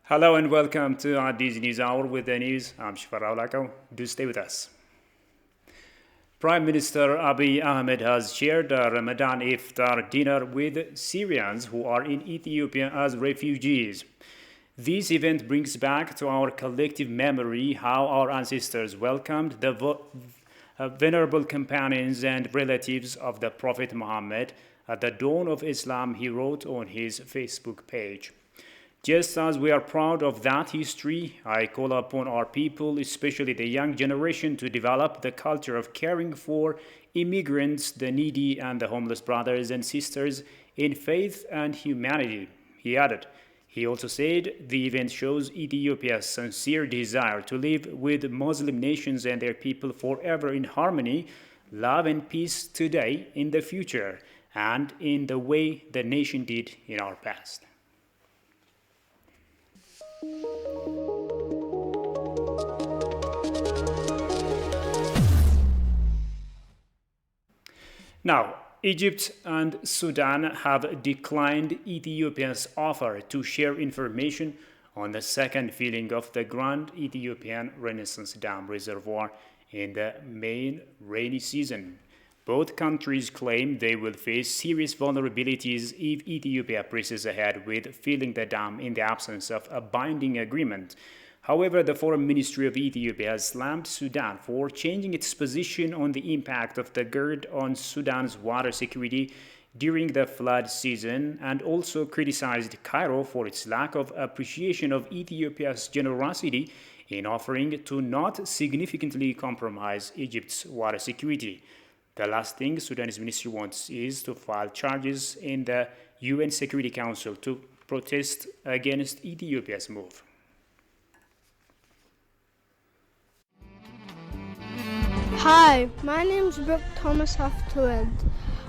Hello and welcome to our Disney News Hour with the news. I'm Shifar Raulako. Do stay with us. Prime Minister Abiy Ahmed has shared a Ramadan iftar dinner with Syrians who are in Ethiopia as refugees. This event brings back to our collective memory how our ancestors welcomed the venerable companions and relatives of the Prophet Muhammad at the dawn of Islam, he wrote on his Facebook page. Just as we are proud of that history, I call upon our people, especially the young generation, to develop the culture of caring for immigrants, the needy, and the homeless brothers and sisters in faith and humanity, he added. He also said the event shows Ethiopia's sincere desire to live with Muslim nations and their people forever in harmony, love, and peace today, in the future, and in the way the nation did in our past. Now, Egypt and Sudan have declined Ethiopia's offer to share information on the second filling of the Grand Ethiopian Renaissance Dam reservoir in the main rainy season. Both countries claim they will face serious vulnerabilities if Ethiopia presses ahead with filling the dam in the absence of a binding agreement. However, the Foreign Ministry of Ethiopia has slammed Sudan for changing its position on the impact of the GERD on Sudan's water security during the flood season and also criticized Cairo for its lack of appreciation of Ethiopia's generosity in offering to not significantly compromise Egypt's water security. The last thing Sudan's ministry wants is to file charges in the UN Security Council to protest against Ethiopia's move. Hi, my name's Brooke Thomas Haftwood.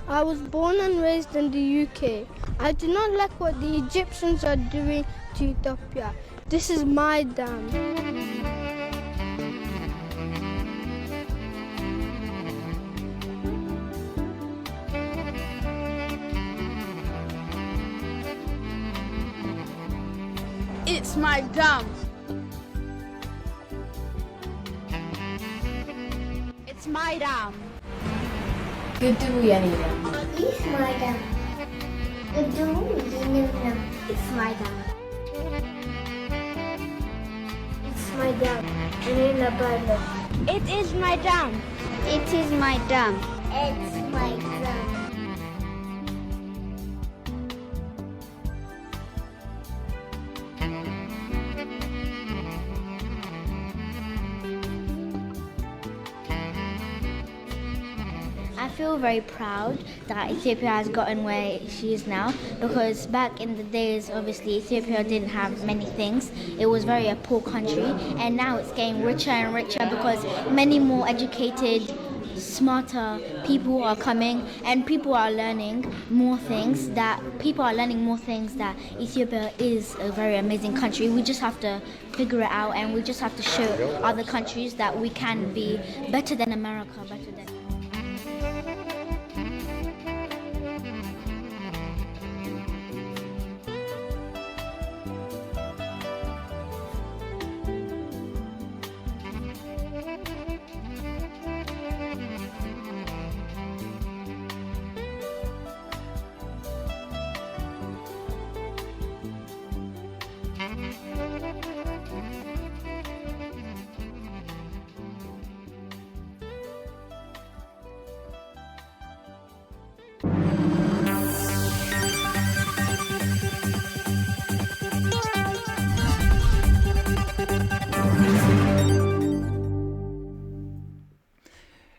I was born and raised in the UK. I do not like what the Egyptians are doing to Ethiopia. This is my dam. It's my dam. It's my dam. Gıddu yanıyla. It's my dam. Gıddu yanıyla. It's my dam. It's my dam. Yanıyla barlo. It is my dam. It is my dam. It's my dam. I feel very proud that Ethiopia has gotten where she is now, because back in the days, obviously, Ethiopia didn't have many things. It was very a poor country, and now it's getting richer and richer because many more educated, smarter people are coming, and people are learning more things that Ethiopia is a very amazing country. We just have to figure it out, and we just have to show other countries that we can be better than America, better than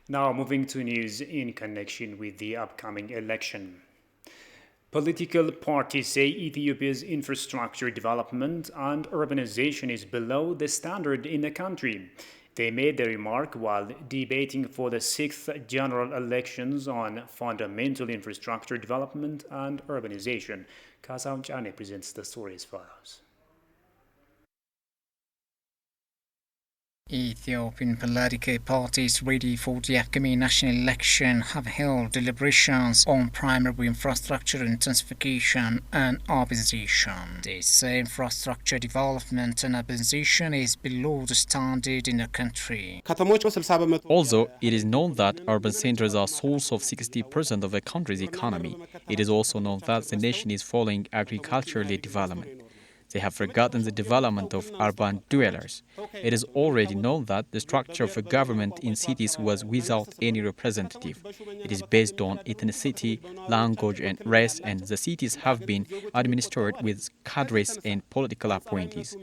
Now, moving to news in connection with the upcoming election. Political parties say Ethiopia's infrastructure development and urbanization is below the standard in the country. They made the remark while debating for the 6th general elections on fundamental infrastructure development and urbanization. Kasaun Chane presents the story as follows. Ethiopian political parties ready for the upcoming national election have held deliberations on primary infrastructure intensification and urbanization. They say infrastructure development and urbanization is below the standard in the country. Although it is known that urban centers are source of 60% of the country's economy, it is also known that the nation is following agricultural development. They have forgotten the development of urban dwellers. It is already known that the structure of a government in cities was without any representative. It is based on ethnicity, language, and race, and the cities have been administered with cadres and political appointees.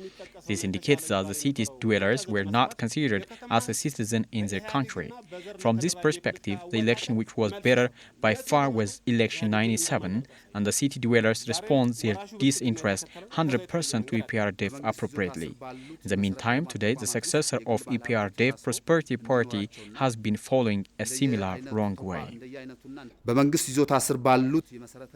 This indicates that the city's dwellers were not considered as a citizen in their country. From this perspective, the election which was better by far was election 97, and the city dwellers respond their disinterest 100% to EPRDF appropriately. In the meantime, today, the successor of EPRDF Prosperity Party has been following a similar wrong way.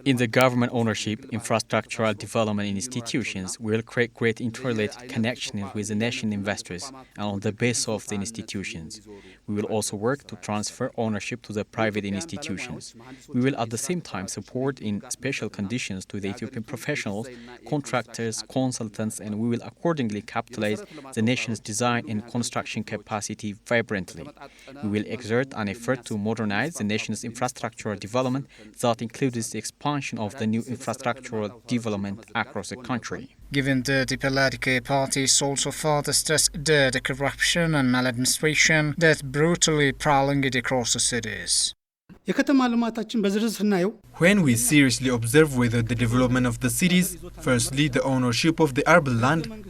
In the government ownership, infrastructural development institutions will create great interrelated connections with the national investors and on the basis of the institutions. We will also work to transfer ownership to the private institutions. We will at the same time support in special conditions to the Ethiopian professionals, contractors, consultants, and we will accordingly capitalize the nation's design and construction capacity vibrantly. We will exert an effort to modernize the nation's infrastructural development that includes the expansion of the new infrastructural development across the country. Given the political parties also further stress the corruption and maladministration that brutally prolonged across the cities. When we seriously observe whether the development of the cities, firstly the ownership of the urban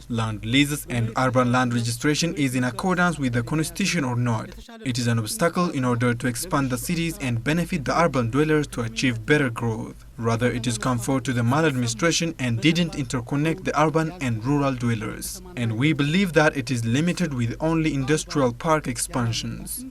land leases and urban land registration is in accordance with the constitution or not. It is an obstacle in order to expand the cities and benefit the urban dwellers to achieve better growth. Rather, it is comfort to the maladministration and didn't interconnect the urban and rural dwellers. And we believe that it is limited with only industrial park expansions.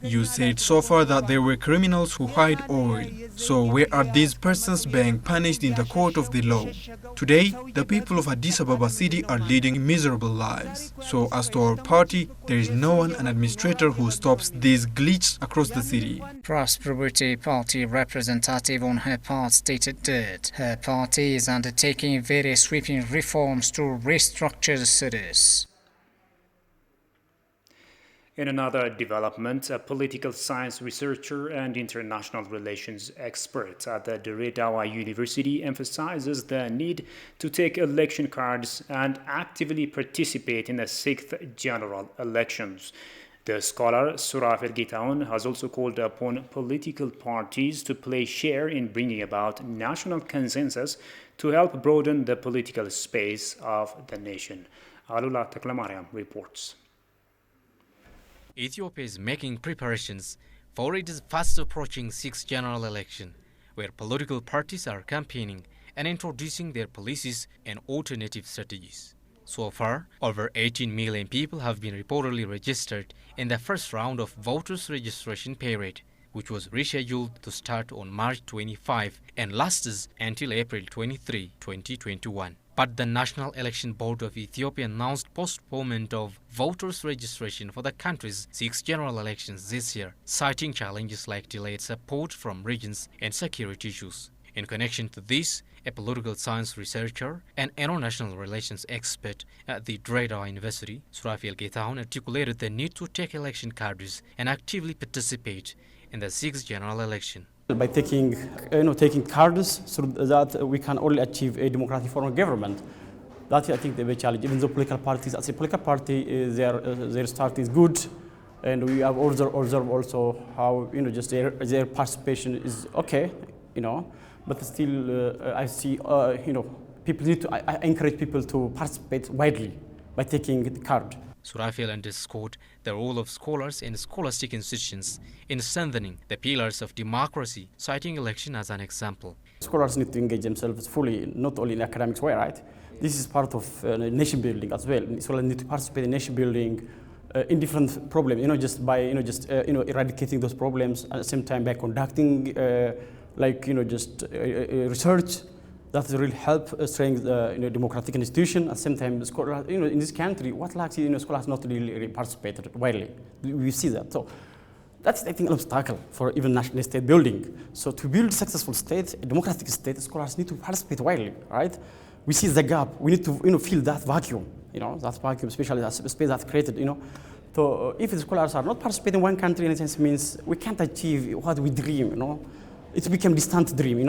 You said so far that there were criminals who hide oil. So where are these persons being punished in the court of the law? Today, the people of Addis Ababa city are leading miserable lives. So as to our party, there is no one, an administrator who stops these glitches across the city. Prosperity Party representative on her part stated that her party is undertaking very sweeping reforms to restructure the cities. In another development, a political science researcher and international relations expert at the Diredawa University emphasizes the need to take election cards and actively participate in the 6th general elections. The scholar Surafel Gitaun has also called upon political parties to play share in bringing about national consensus to help broaden the political space of the nation. Alula Taklamariam reports. Ethiopia is making preparations for its fast approaching 6th general election, where political parties are campaigning and introducing their policies and alternative strategies. So far, over 18 million people have been reportedly registered in the first round of voters' registration period, which was rescheduled to start on March 25 and lasts until April 23, 2021. But the National Election Board of Ethiopia announced postponement of voters' registration for the country's 6th general elections this year, citing challenges like delayed support from regions and security issues. In connection to this, a political science researcher and international relations expert at the Diredawa University, Surafel Gitaun, articulated the need to take election cards and actively participate in the 6th general election. By taking cards so that we can only achieve a democratic form of government. That's, I think, the big challenge. Even though political parties, as a political party, their start is good, and we have observed also how just their participation is okay, but still I see people need to. I encourage people to participate widely by taking the card. Surafel underscored the role of scholars and scholastic institutions in strengthening the pillars of democracy, citing election as an example. Scholars need to engage themselves fully, not only in academics way, right? This is part of nation building as well. Scholars need to participate in nation building in different problems, just by eradicating those problems at the same time by conducting research That will really help strengthen democratic institution. At the same time, scholars, in this country, what lacks, scholars not really participated widely. We see that. So that's, I think, an obstacle for even national state building. So to build a successful state, a democratic state, scholars need to participate widely, right? We see the gap. We need to fill that vacuum, that vacuum, especially that space that's created, So if the scholars are not participating in one country, in a sense, means we can't achieve what we dream, It became a distant dream,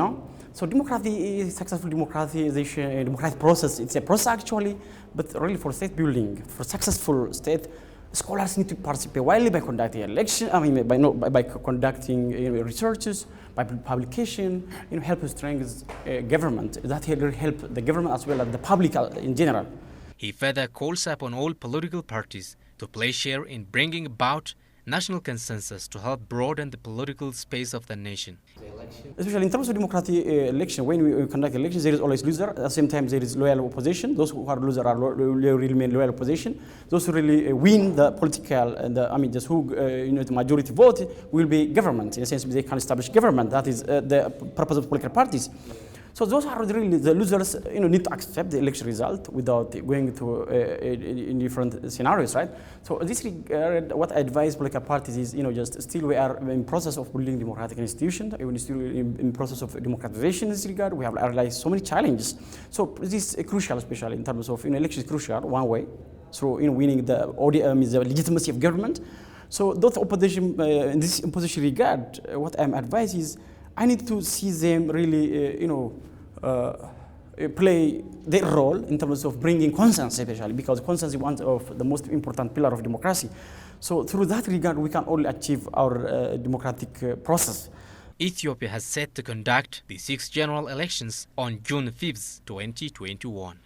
So democracy, successful democratization, democratic process, it's a process actually, but really for state building, for successful state, scholars need to participate widely by conducting elections, by conducting researches, by publication, help strengthen government. That will help the government as well as the public in general. He further calls upon all political parties to play share in bringing about national consensus to help broaden the political space of the nation. Especially in terms of democratic election, when we conduct elections, there is always loser. At the same time, there is loyal opposition. Those who are loser are really remain loyal opposition. Those who really win the political and just who the majority vote will be government. In a sense, they can establish government. That is the purpose of political parties. So those are really the losers. Need to accept the election result without going to in different scenarios, right? So this regard, what I advise political parties is, just still we are in process of building democratic institutions. We're still in process of democratization in this regard. We have realized so many challenges. So this is crucial, especially in terms of election is crucial one way. So winning the legitimacy of government. So those opposition in this opposition regard, what I'm advising is, I need to see them really, play their role in terms of bringing consensus, especially because consensus is one of the most important pillars of democracy. So through that regard, we can only achieve our democratic process. Ethiopia has set to conduct the 6th general elections on June 5th, 2021.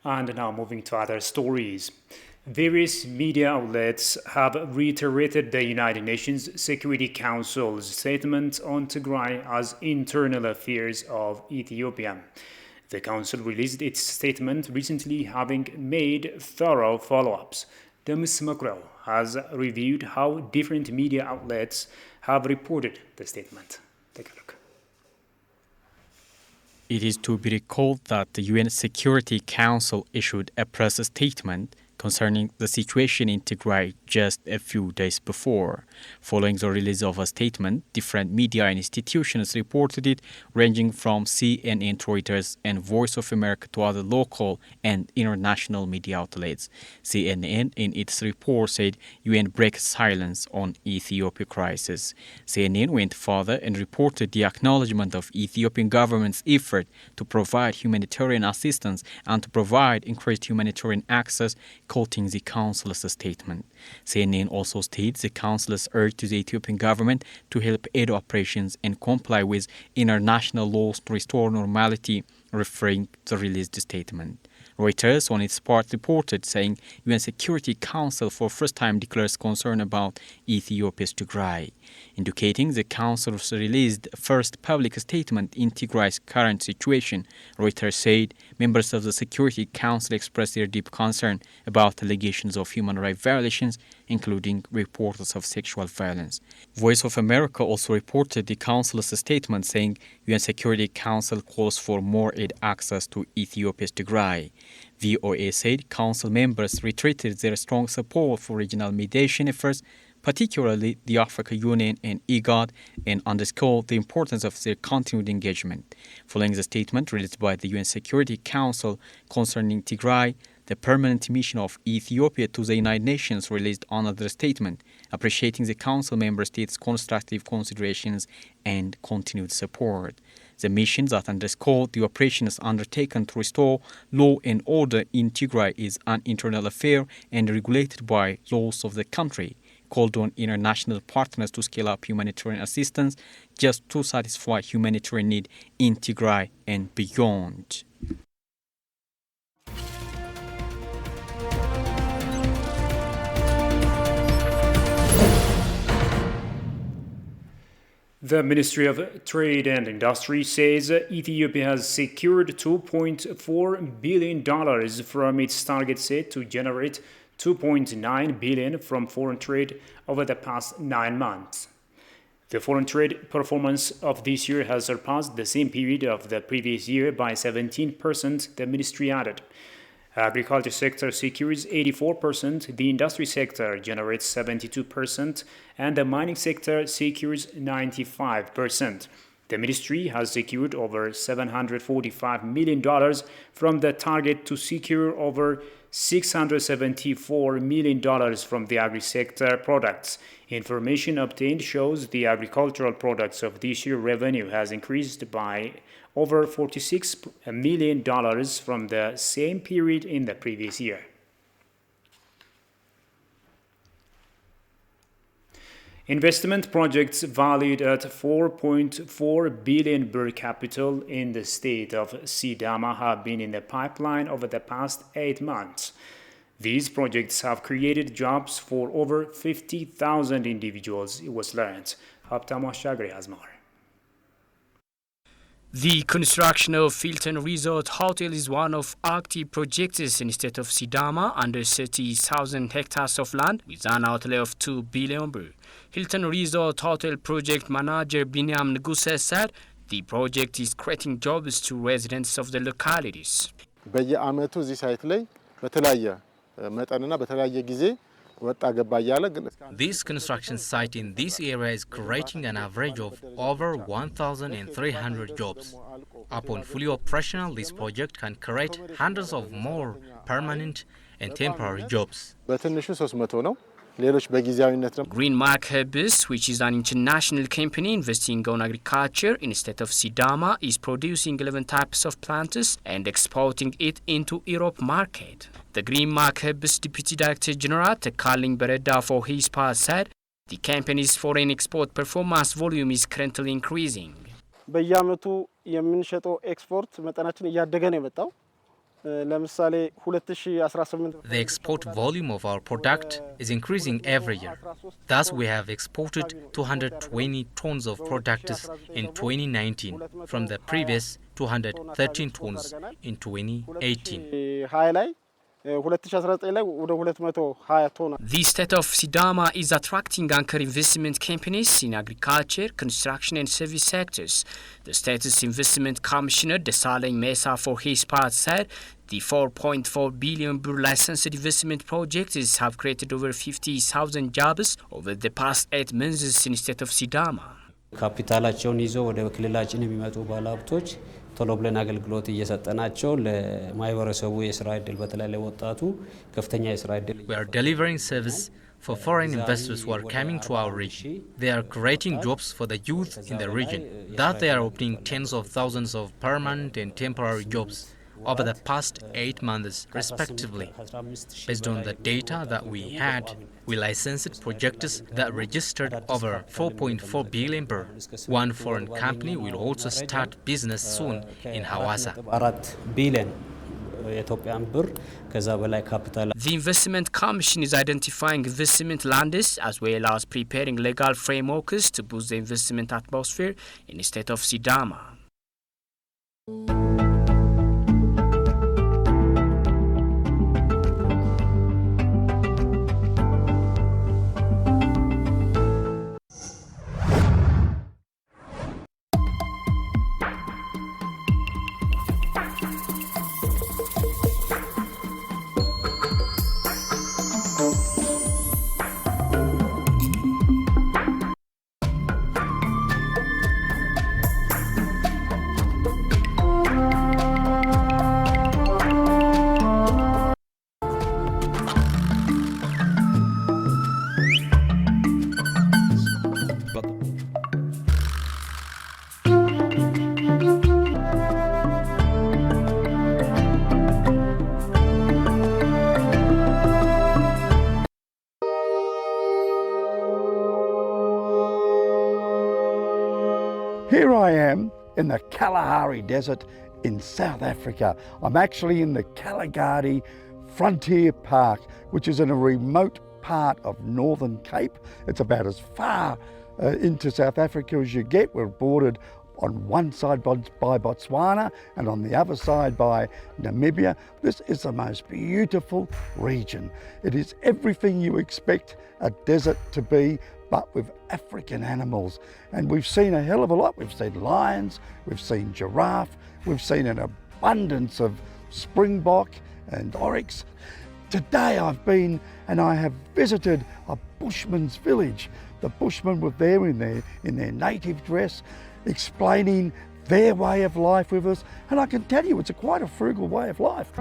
And now moving to other stories. Various media outlets have reiterated the United Nations Security Council's statement on Tigray as internal affairs of Ethiopia. The Council released its statement recently, having made thorough follow-ups. Demis Makro has reviewed how different media outlets have reported the statement. Take a look. It is to be recalled that the UN Security Council issued a press statement concerning the situation in Tigray just a few days before. Following the release of a statement, different media institutions reported it, ranging from CNN, Reuters, and Voice of America to other local and international media outlets. CNN, in its report, said UN breaks silence on Ethiopia crisis. CNN went further and reported the acknowledgement of Ethiopian government's effort to provide humanitarian assistance and to provide increased humanitarian access, quoting the Council's statement. CNN also states the Council has urged the Ethiopian government to help aid operations and comply with international laws to restore normality, referring to the released statement. Reuters, on its part, reported saying UN Security Council for the first time declares concern about Ethiopia's Tigray, indicating the Council's released first public statement in Tigray's current situation. Reuters said members of the Security Council expressed their deep concern about allegations of human rights violations, including reports of sexual violence. Voice of America also reported the Council's statement saying UN Security Council calls for more aid access to Ethiopia's Tigray. VOA said Council members reiterated their strong support for regional mediation efforts, particularly the African Union and IGAD, and underscored the importance of their continued engagement. Following the statement released by the UN Security Council concerning Tigray, the permanent mission of Ethiopia to the United Nations released another statement appreciating the Council member states' constructive considerations and continued support. The mission that underscored the operations undertaken to restore law and order in Tigray is an internal affair and regulated by laws of the country, called on international partners to scale up humanitarian assistance just to satisfy humanitarian need in Tigray and beyond. The Ministry of Trade and Industry says Ethiopia has secured $2.4 billion from its target set to generate $2.9 billion from foreign trade over the past 9 months. The foreign trade performance of this year has surpassed the same period of the previous year by 17%, the ministry added. Agriculture sector secures 84%, the industry sector generates 72%, and the mining sector secures 95%. The ministry has secured over $745 million from the target to secure over $674 million from the agri-sector products. Information obtained shows the agricultural products of this year revenue has increased by over $46 million from the same period in the previous year. Investment projects valued at 4.4 billion birr capital in the state of Sidama have been in the pipeline over the past 8 months. These projects have created jobs for over 50,000 individuals, it was learned. Haptam Ashagri has more. The construction of Hilton Resort Hotel is one of active projects in the state of Sidama under 30,000 hectares of land with an outlay of 2 billion birr. Hilton Resort Hotel project manager Binyam Nguse said the project is creating jobs to residents of the localities. በየአመቱ እዚህ ሳይት ላይ በተለያየ መጠንና በተለያየ ጊዜ This construction site in this area is creating an average of over 1,300 jobs. Upon fully operational, this project can create hundreds of more permanent and temporary jobs. Greenmark Herbis, which is an international company investing on agriculture in the state of Sidama, is producing 11 types of plants and exporting it into Europe market. The Greenmark Herbis Deputy Director General Tekaling Bereda for his part said the company's foreign export performance volume is currently increasing. በየአመቱ የምንሸጠው ኤክስፖርት መጠናችን እያደገ ነው የመጣው። The export volume of our product is increasing every year. Thus, we have exported 220 tons of products in 2019 from the previous 213 tons in 2018. The state of Sidama is attracting anchor investment companies in agriculture, construction and service sectors. The State's Investment Commissioner Desaleng Mesa for his part said The 4.4 billion birr licensed investment projects have created over 50,000 jobs over the past 8 months in the state of Sidama. ካፒታላቸውን ይዘው ወደ ክልላችን የሚመጡ ባለሀብቶች ቶሎ ብለን አገልግሎት እየሰጠናቸው ለማህበረሰቡ የሥራ ዕድል በተለይ ለወጣቱ ከፍተኛ የሥራ ዕድል We are delivering service for foreign investors who are coming to our region. They are creating jobs for the youth in the region. That they are opening tens of thousands of permanent and temporary jobs over the past 8 months, respectively. Based on the data that we had, we licensed projects that registered over 4.4 billion birr. One foreign company will also start business soon in Hawassa. The Investment Commission is identifying investment lands as well as preparing legal frameworks to boost the investment atmosphere in the state of Sidama. Here I am in the Kalahari Desert in South Africa. I'm actually in the Kalahari Frontier Park, which is in a remote part of Northern Cape. It's about as far into South Africa as you get. We're bordered on one side by Botswana and on the other side by Namibia. This is the most beautiful region. It is everything you expect a desert to be, but with African animals. And we've seen a hell of a lot. We've seen lions, we've seen giraffe, we've seen an abundance of springbok and oryx. Today I've been and I have visited a bushman's village. The bushmen were there in their native dress, explaining their way of life with us. And I can tell you, it's quite a frugal way of life.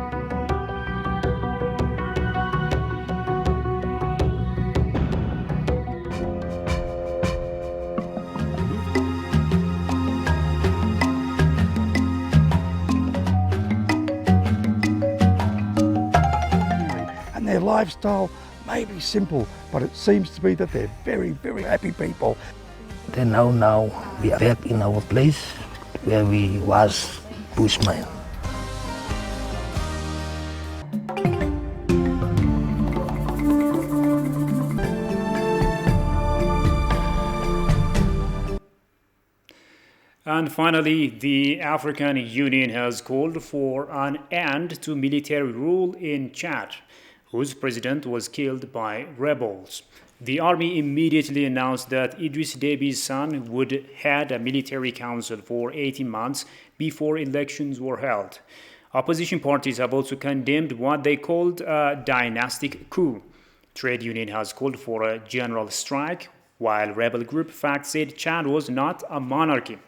Their lifestyle may be simple, but it seems to be that they're very, very happy people. Then now we are back in our place where we was bushman. And finally, the African Union has called for an end to military rule in Chad, whose president was killed by rebels. The army immediately announced that Idriss Déby's son would head a military council for 18 months before elections were held. Opposition parties have also condemned what they called a dynastic coup. Trade union has called for a general strike, while rebel group FACT said Chad was not a monarchy.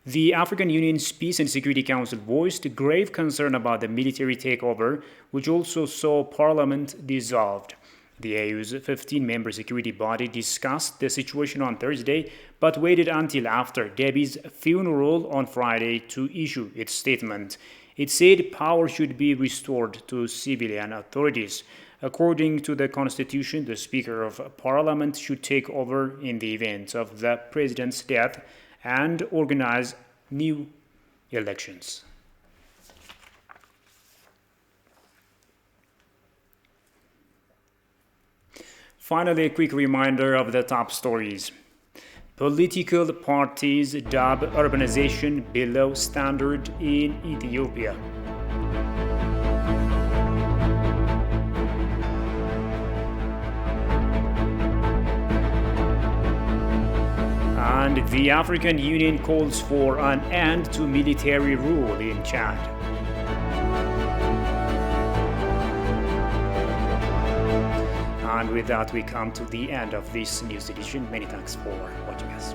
The African Union's Peace and Security Council voiced grave concern about the military takeover, which also saw parliament dissolved. The AU's 15-member security body discussed the situation on Thursday, but waited until after Déby's funeral on Friday to issue its statement. It said power should be restored to civilian authorities. According to the constitution, the Speaker of Parliament should take over in the event of the president's death and organize new elections. Finally, a quick reminder of the top stories. Political parties dub urbanization below standard in Ethiopia. And the African Union calls for an end to military rule in Chad. And with that, we come to the end of this news edition. Many thanks for watching us.